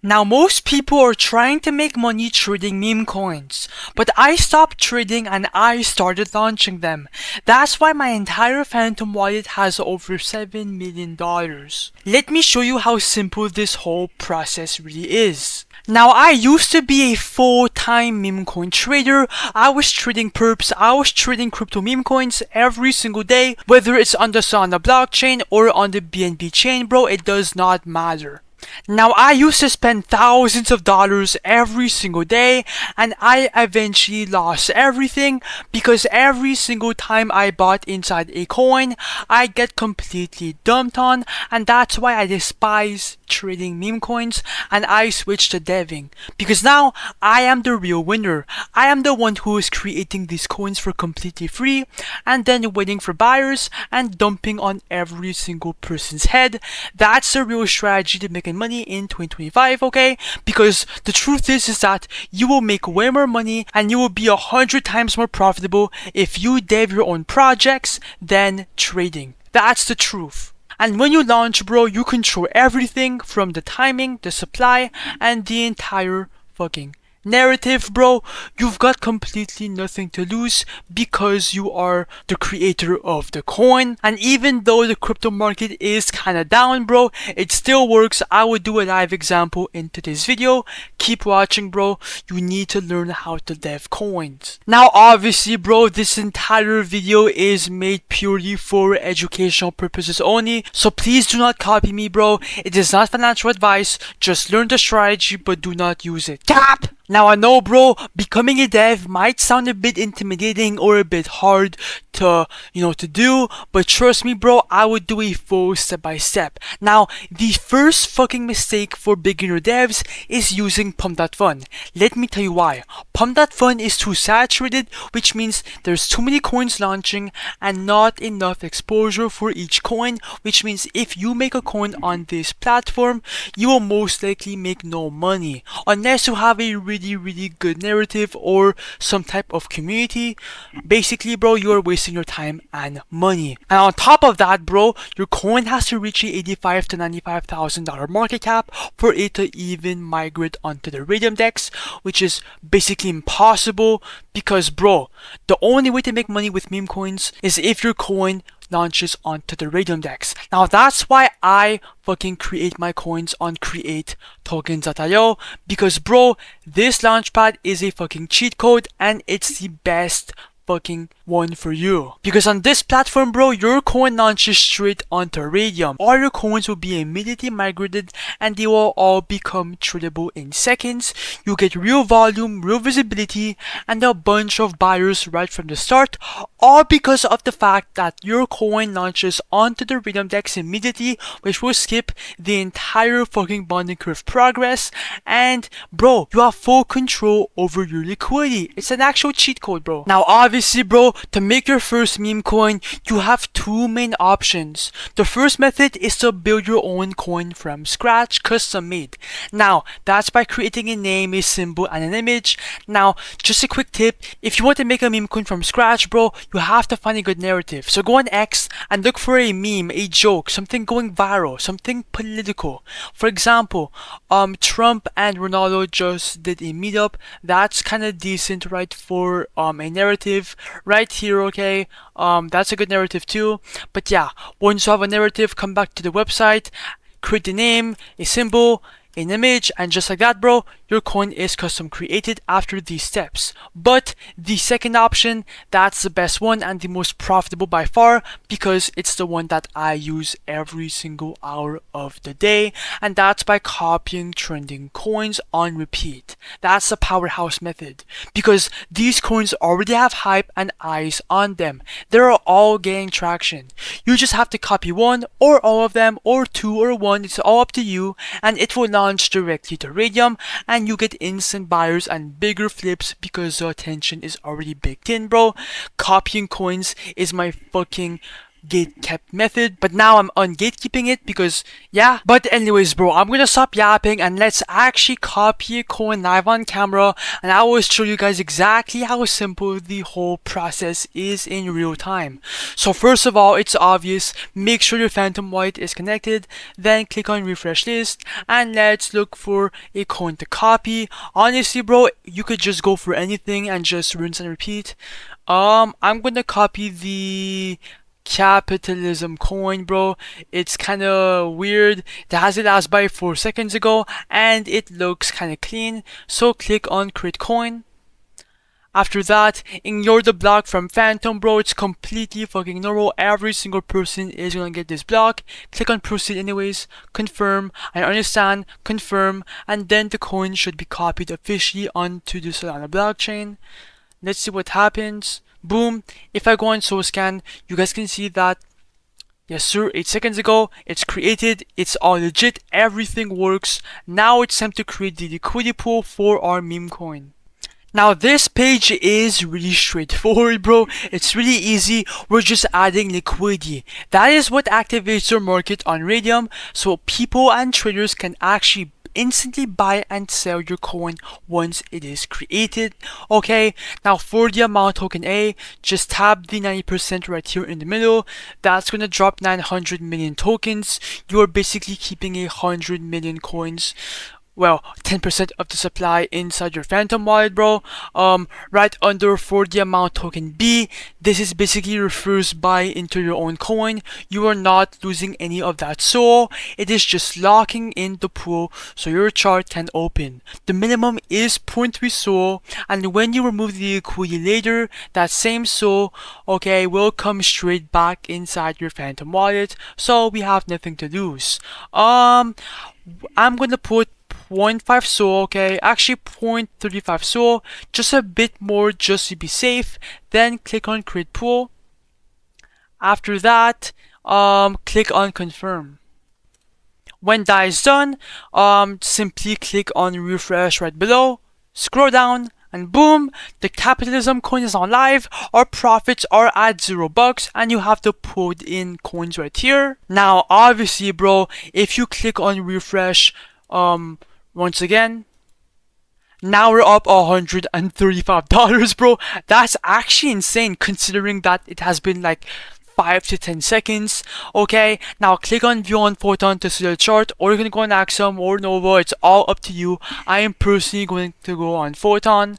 Now most people are trying to make money trading meme coins, but I stopped trading and I started launching them. That's why my entire Phantom wallet has over $7 million. Let me show you how simple this whole process really is. Now I used to be a full-time meme coin trader. I was trading perps, I was trading crypto meme coins every single day, whether it's on the Solana blockchain or on the BNB chain, bro, it does not matter. Now I used to spend thousands of dollars every single day, and I eventually lost everything because every single time I bought inside a coin, I get completely dumped on, and that's why I despise trading meme coins and I switched to deving, because now I am the real winner. I am the one who is creating these coins for completely free and then waiting for buyers and dumping on every single person's head. That's the real strategy to making money in 2025, okay? Because the truth is that you will make way more money and you will be 100 times more profitable if you dev your own projects than trading. That's the truth. And when you launch, bro, you control everything from the timing, the supply, and the entire fucking narrative, bro. You've got completely nothing to lose because you are the creator of the coin. And even though the crypto market is kinda down, bro, it still works. I will do a live example in today's video. Keep watching, bro. You need to learn how to dev coins. Now obviously, bro, this entire video is made purely for educational purposes only, so please do not copy me, bro. It is not financial advice. Just learn the strategy but do not use it. Cap! Now I know, bro, becoming a dev might sound a bit intimidating or a bit hard to do, but trust me, bro, I would do a full step-by-step. Now, the first fucking mistake for beginner devs is using Pump.Fun. Let me tell you why. Pump.Fun is too saturated, which means there's too many coins launching and not enough exposure for each coin, which means if you make a coin on this platform, you will most likely make no money unless you have a really good narrative or some type of community. Basically, bro, you are wasting your time and money. And on top of that, bro, your coin has to reach a $85,000 to $95,000 market cap for it to even migrate onto the Raydium DEX, which is basically impossible because, bro, the only way to make money with meme coins is if your coin launches onto the Raydium DEX. Now that's why I fucking create my coins on create tokens.io, because, bro, this launchpad is a fucking cheat code and it's the best fucking one for you. Because on this platform, bro, your coin launches straight onto Raydium. All your coins will be immediately migrated and they will all become tradable in seconds. You get real volume, real visibility, and a bunch of buyers right from the start, all because of the fact that your coin launches onto the Raydium DEX immediately, which will skip the entire fucking bonding curve progress. And, bro, you have full control over your liquidity. It's an actual cheat code, bro. Now, obviously, bro, to make your first meme coin, you have two main options. The first method is to build your own coin from scratch, custom made. Now, that's by creating a name, a symbol, and an image. Now, just a quick tip, if you want to make a meme coin from scratch, bro, you have to find a good narrative. So go on X and look for a meme, a joke, something going viral, something political. For example, Trump and Ronaldo just did a meetup. That's kind of decent, right, for a narrative right here, okay? That's a good narrative too. But yeah, once you have a narrative, come back to the website, create a name, a symbol, an image, and just like that, bro, your coin is custom created after these steps. But the second option, that's the best one and the most profitable by far, because it's the one that I use every single hour of the day, and that's by copying trending coins on repeat. That's the powerhouse method, because these coins already have hype and eyes on them. They're all getting traction. You just have to copy one or all of them, or two or one, it's all up to you, and it will launch directly to Raydium, and you get instant buyers and bigger flips because the attention is already baked in, bro. Copying coins is my fucking gatekept method, but now I'm ungatekeeping it because yeah. But anyways, bro, I'm gonna stop yapping and let's actually copy a coin live on camera, and I will show you guys exactly how simple the whole process is in real time. So first of all, it's obvious. Make sure your Phantom Wallet is connected, then click on refresh list, and let's look for a coin to copy. Honestly, bro, you could just go for anything and just rinse and repeat. I'm gonna copy the capitalism coin, bro. It's kind of weird. It has it as by 4 seconds ago and it looks kind of clean, so click on create coin. After that, ignore the block from Phantom, bro. It's completely fucking normal. Every single person is gonna get this block. Click on proceed anyways, confirm, I understand, confirm, and then the coin should be copied officially onto the Solana blockchain. Let's see what happens. Boom. If I go on SoScan, you guys can see that, yes sir, 8 seconds ago, it's created, it's all legit, everything works. Now it's time to create the liquidity pool for our meme coin. Now this page is really straightforward, bro. It's really easy. We're just adding liquidity. That is what activates your market on Raydium, so people and traders can actually instantly buy and sell your coin once it is created. Okay, now for the amount token A, just tap the 90% right here in the middle. That's gonna drop 900 million tokens. You're basically keeping 100 million coins, well, 10% of the supply inside your Phantom wallet, bro. Right under for the amount token B, this is basically refers buy into your own coin. You are not losing any of that SOL. It is just locking in the pool so your chart can open. The minimum is 0.3 SOL, and when you remove the liquidity later, that same SOL, okay, will come straight back inside your Phantom wallet, so we have nothing to lose. I'm gonna put 0.5 SOL, okay, actually 0.35 SOL, just a bit more just to be safe. Then click on create pool. After that, click on confirm. When that is done, simply click on refresh right below, scroll down, and boom, the capitalism coin is on live. Our profits are at $0 and you have the pulled in coins right here. Now obviously, bro, if you click on refresh once again, now we're up $135, bro. That's actually insane considering that it has been like 5 to 10 seconds. Okay, now click on view on Photon to see the chart, or you can go on Axiom or Nova. It's all up to you. I am personally going to go on Photon.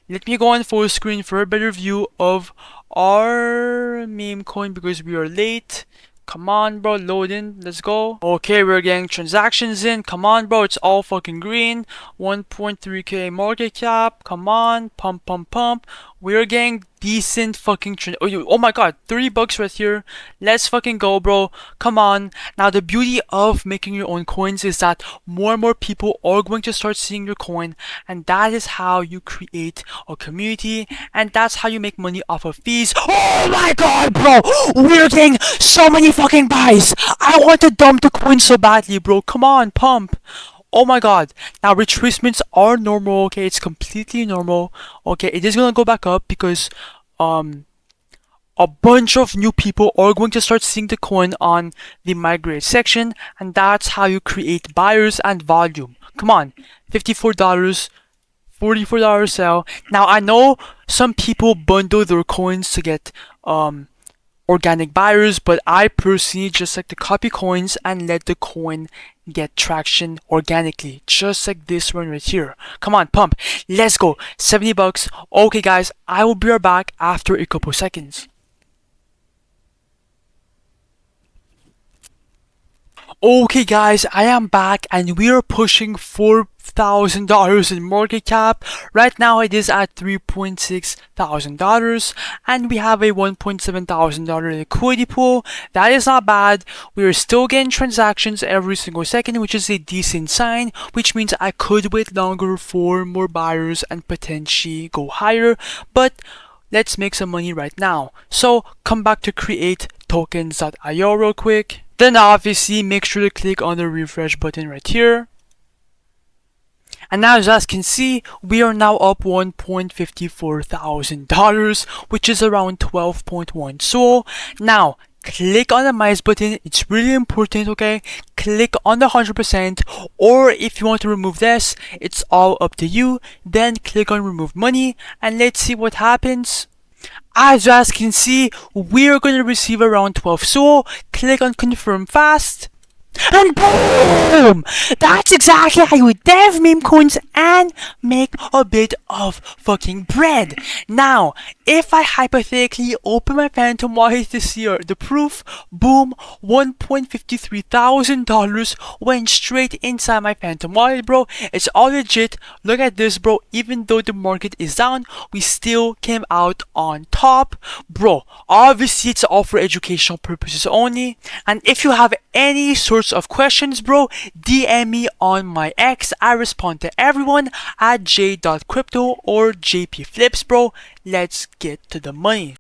Let me go on full screen for a better view of our meme coin because we are late. Come on, bro, load in. Let's go. Okay, we're getting transactions in. Come on, bro, it's all fucking green. 1.3k market cap. Come on, pump, pump, pump. We're getting decent fucking oh my god, $30 right here. Let's fucking go, bro. Come on. Now the beauty of making your own coins is that more and more people are going to start seeing your coin, and that is how you create a community, and that's how you make money off of fees. Oh my god, bro, we're getting so many fucking buys. I want to dump the coin so badly, bro. Come on, pump. Oh my god. Now retracements are normal, okay, it's completely normal. Okay, it is gonna go back up because a bunch of new people are going to start seeing the coin on the migrate section, and that's how you create buyers and volume. Come on, $54, $44 sell. Now I know some people bundle their coins to get organic buyers, but I personally just like to copy coins and let the coin get traction organically, just like this one right here. Come on, pump, let's go. $70. Okay guys, I will be right back after a couple seconds. Okay guys, I am back and we are pushing $4,000 in market cap. Right now it is at $3.6 thousand and we have a $1.7 thousand liquidity pool. That is not bad. We are still getting transactions every single second, which is a decent sign, which means I could wait longer for more buyers and potentially go higher, but let's make some money right now. So come back to create tokens.io real quick. Then obviously make sure to click on the refresh button right here. And now as you guys can see, we are now up $1.54 thousand, which is around 12.1 SOL. Now, click on the minus button. It's really important, okay? Click on the 100%, or if you want to remove this, it's all up to you. Then click on remove money, and let's see what happens. As you guys can see, we're going to receive around 12 SOL. Click on confirm fast. And boom! That's exactly how you dev meme coins and make a bit of fucking bread. Now, if I hypothetically open my Phantom wallet to see the proof, boom, $1.53 went straight inside my Phantom wallet, bro. It's all legit. Look at this, bro. Even though the market is down, we still came out on top, bro. Obviously, it's all for educational purposes only. And if you have any sorts of questions, bro, DM me on my X. I respond to everyone at Jay.crypto or JP Flips, bro. Let's get to the money.